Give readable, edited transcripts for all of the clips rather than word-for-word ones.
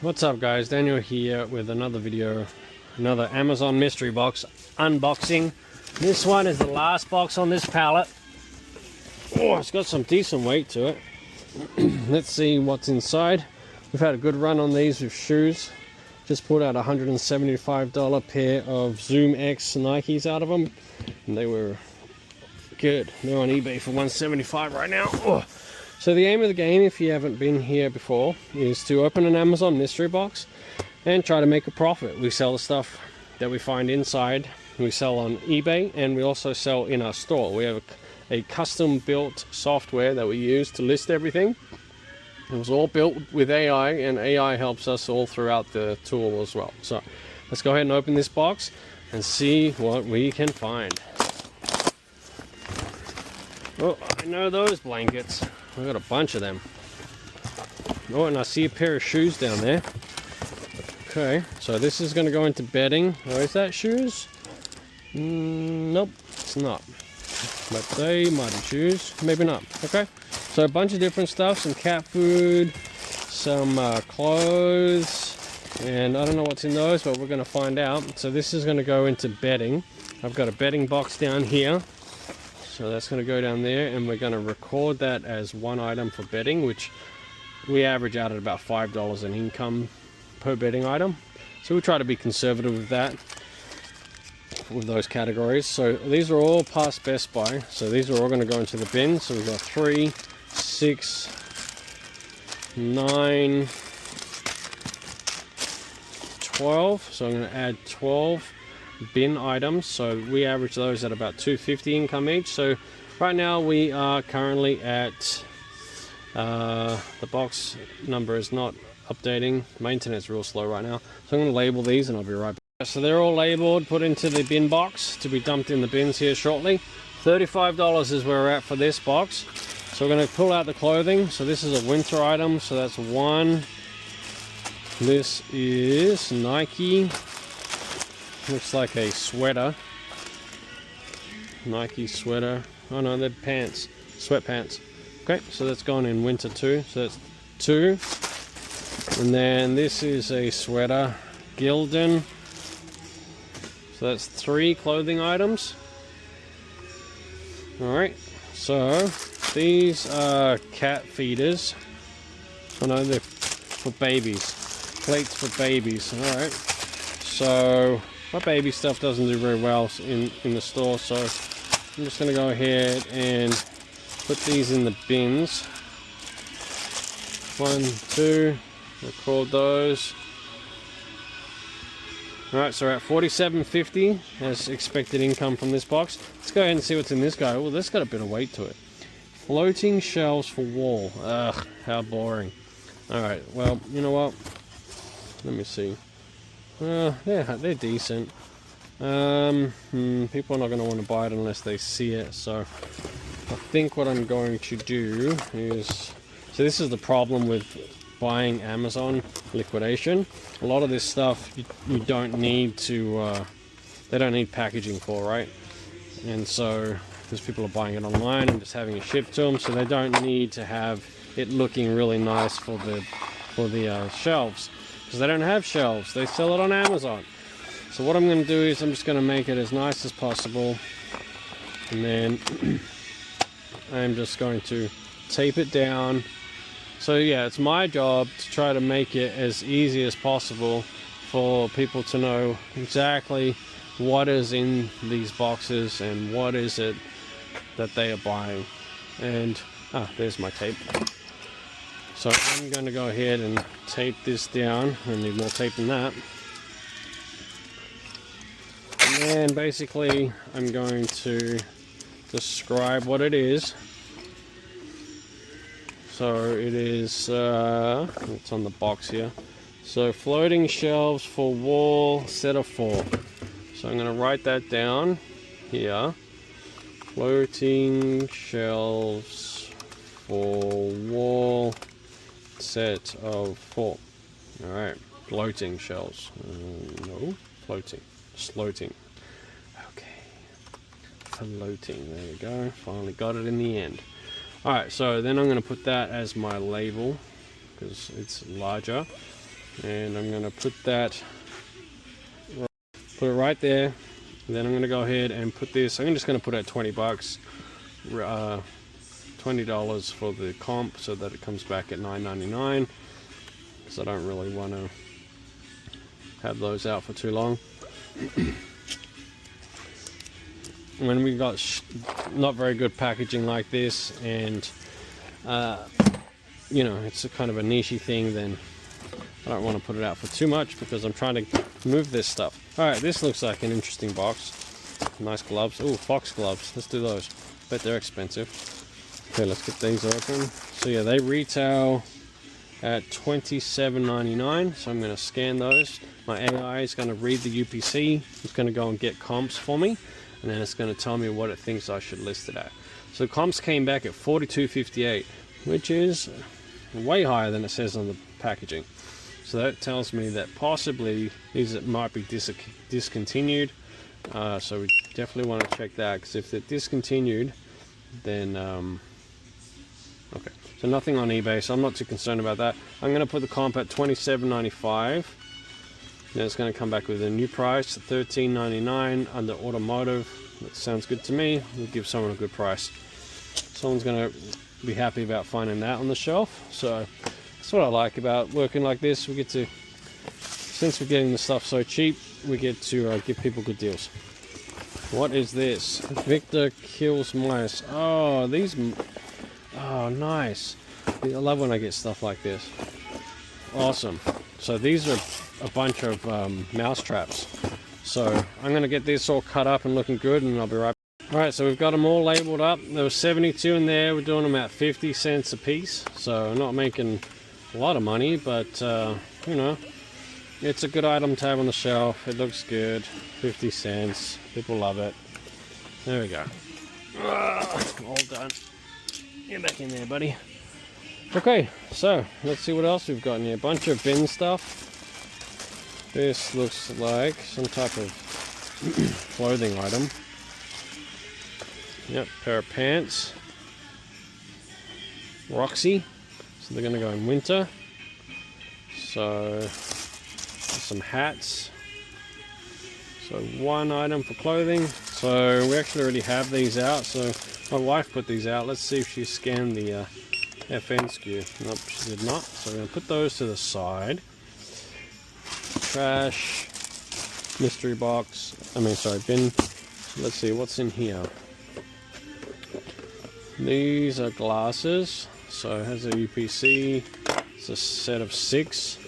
What's up guys, Daniel here with another video, another Amazon mystery box unboxing. This one is the last box on this pallet. Oh, it's got some decent weight to it. Let's see what's inside. We've had a good run on these with shoes. Just pulled out a $175 pair of Zoom X Nikes out of them, and they were good. They're on eBay for $175 right now. Oh. So the aim of the game, if you haven't been here before, is to open an Amazon mystery box and try to make a profit. We sell the stuff that we find inside. We sell on eBay, and we also sell in our store. We have a custom built software that we use to list everything. It was all built with AI, and AI helps us all throughout the tool as well. So let's go ahead and open this box and see what we can find. Oh, I know those blankets. I've got a bunch of them. Oh, and I see a pair of shoes down there. Okay, so this is going to go into bedding. Oh, is that shoes? Nope, it's not. But they might be shoes. Maybe not. Okay, so a bunch of different stuff. Some cat food, some clothes, and I don't know what's in those, but we're going to find out. So this is going to go into bedding. I've got a bedding box down here. So that's going to go down there, and we're going to record that as one item for bedding, which we average out at about $5 in income per bedding item. So we try to be conservative with that, with those categories. So these are all past Best Buy, so these are all going to go into the bin. So we've got 3, 6, 9, 12. So I'm going to add 12 bin items, so we average those at about $250 income each. So right now we are currently at the box number is not updating. My internet's real slow right now, so I'm going to label these and I'll be right back. So they're all labeled, put into the bin box to be dumped in the bins here shortly. $35 is where we're at for this box. So we're going to pull out the clothing. So this is a winter item, so that's one. This is Nike. Looks like a sweater. Nike sweater. Oh no, they're pants. Sweatpants. Okay, so that's gone in winter too. So that's 2. And then this is a sweater. Gildan. So that's 3 clothing items. Alright, so these are cat feeders. Oh no, they're for babies. Plates for babies. Alright. So my baby stuff doesn't do very well in the store, so I'm just going to go ahead and put these in the bins. 1, 2, record those. Alright, so we're at $47.50 as expected income from this box. Let's go ahead and see what's in this guy. Well, this got a bit of weight to it. Floating shelves for wall. Ugh, how boring. Alright, well, you know what? Let me see. They're decent. People are not going to want to buy it unless they see it. So I think what I'm going to do is, so this is the problem with buying Amazon liquidation. A lot of this stuff you don't need to, they don't need packaging for, right? And so because people are buying it online and just having it shipped to them, so they don't need to have it looking really nice for the shelves. Because they don't have shelves, they sell it on Amazon. So what I'm going to do is I'm just going to make it as nice as possible, and then I'm just going to tape it down. So yeah, it's my job to try to make it as easy as possible for people to know exactly what is in these boxes and what is it that they are buying. And there's my tape. So I'm going to go ahead and tape this down. I need more tape than that. And then basically I'm going to describe what it is. So it is, it's on the box here. So floating shelves for wall, set of 4. So I'm going to write that down here. Floating shelves for wall, set of 4. Alright, floating shelves. No, floating. Floating. Okay. Floating. There we go. Finally got it in the end. Alright, so then I'm going to put that as my label because it's larger. and I'm going to put it right there. And then I'm going to go ahead and put this, I'm just going to put it at 20 bucks, $20 for the comp, so that it comes back at $9.99, because I don't really want to have those out for too long. When we got not very good packaging like this, and you know, it's a kind of a niche thing, then I don't want to put it out for too much, because I'm trying to move this stuff. Alright, this looks like an interesting box. Nice gloves. Oh, fox gloves. Let's do those. Bet they're expensive. Okay, let's get these open. So yeah, they retail at $27.99. So I'm going to scan those. My AI is going to read the UPC. It's going to go and get comps for me, and then it's going to tell me what it thinks I should list it at. So comps came back at $42.58, which is way higher than it says on the packaging. So that tells me that possibly these might be discontinued. So we definitely want to check that, because if they're discontinued, then okay. So nothing on eBay, so I'm not too concerned about that. I'm going to put the comp at $27.95. Then it's going to come back with a new price, $13.99 under automotive. That sounds good to me. We'll give someone a good price. Someone's going to be happy about finding that on the shelf. So that's what I like about working like this. We get to, since we're getting the stuff so cheap, we get to give people good deals. What is this? Victor kills mice. Oh, these. Oh, nice. I love when I get stuff like this. Awesome. So these are a bunch of mouse traps. So I'm going to get this all cut up and looking good, and I'll be right back. Alright, so we've got them all labeled up. There was 72 in there. We're doing them at 50 cents a piece. So not making a lot of money, but you know, it's a good item to have on the shelf. It looks good. 50 cents. People love it. There we go. All done. Get back in there, buddy. Okay, so let's see what else we've got in here. A bunch of bin stuff. This looks like some type of clothing item. Yep, pair of pants. Roxy. So they're going to go in winter. So some hats. So one item for clothing. So we actually already have these out. So my wife put these out. Let's see if she scanned the FN SKU. Nope, she did not. So we're going to put those to the side. Trash. Mystery box. Bin. So let's see what's in here. These are glasses. So it has a UPC. It's a set of 6.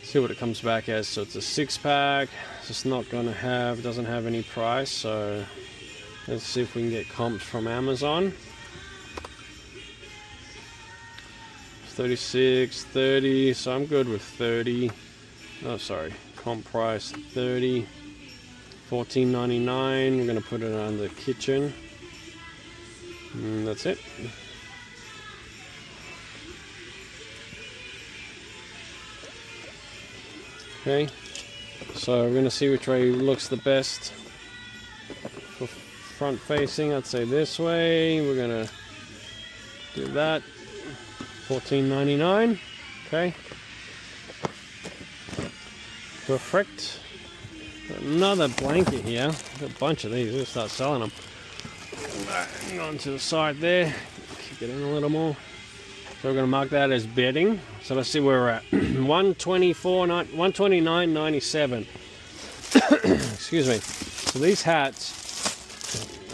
See what it comes back as. So it's a 6-pack. It's not going to have, doesn't have any price. So let's see if we can get comps from Amazon. 36, 30. So I'm good with 30. Oh, sorry. Comp price 30. $14.99. We're going to put it on the kitchen. And that's it. Okay, so we're going to see which way looks the best for front facing. I'd say this way. We're going to do that. $14.99. Okay. Perfect. Another blanket here. Got a bunch of these. We'll start selling them. Hang on to the side there. Kick it in a little more. So we're going to mark that as bedding. So let's see where we're at. $129.97. Excuse me. So these hats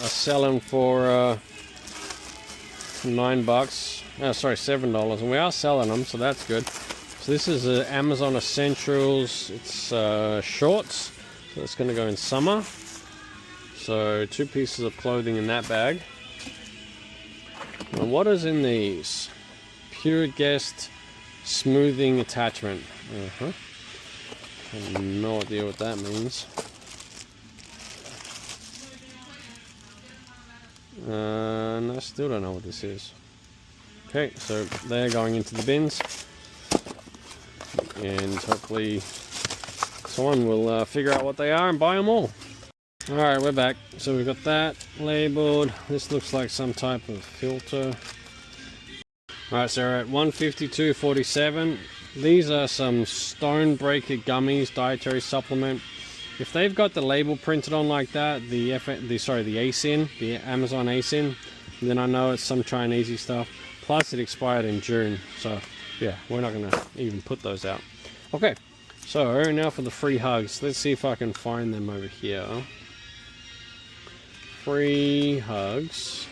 are selling for $9. Oh, sorry, $7, and we are selling them, so that's good. So this is Amazon Essentials. It's shorts. So it's going to go in summer. So 2 pieces of clothing in that bag. Now what is in these? Pure Guest smoothing attachment. I have no idea what that means. And I still don't know what this is. Okay, so they're going into the bins, and hopefully someone will figure out what they are and buy them all. Alright, we're back. So we've got that labeled. This looks like some type of filter. Alright, so we're at 152.47. These are some Stonebreaker gummies, dietary supplement. If they've got the label printed on like that, the ASIN, the Amazon ASIN, then I know it's some Chinese stuff. Plus it expired in June, so yeah, we're not gonna even put those out. Okay, so now for the free hugs. Let's see if I can find them over here. Free hugs.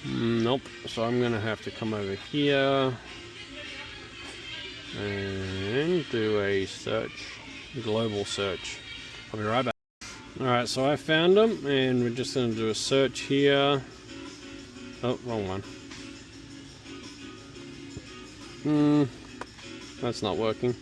Nope, so I'm gonna have to come over here and do a search, global search. I'll be right back. Alright, so I found them and we're just gonna do a search here. Oh, wrong one. That's not working.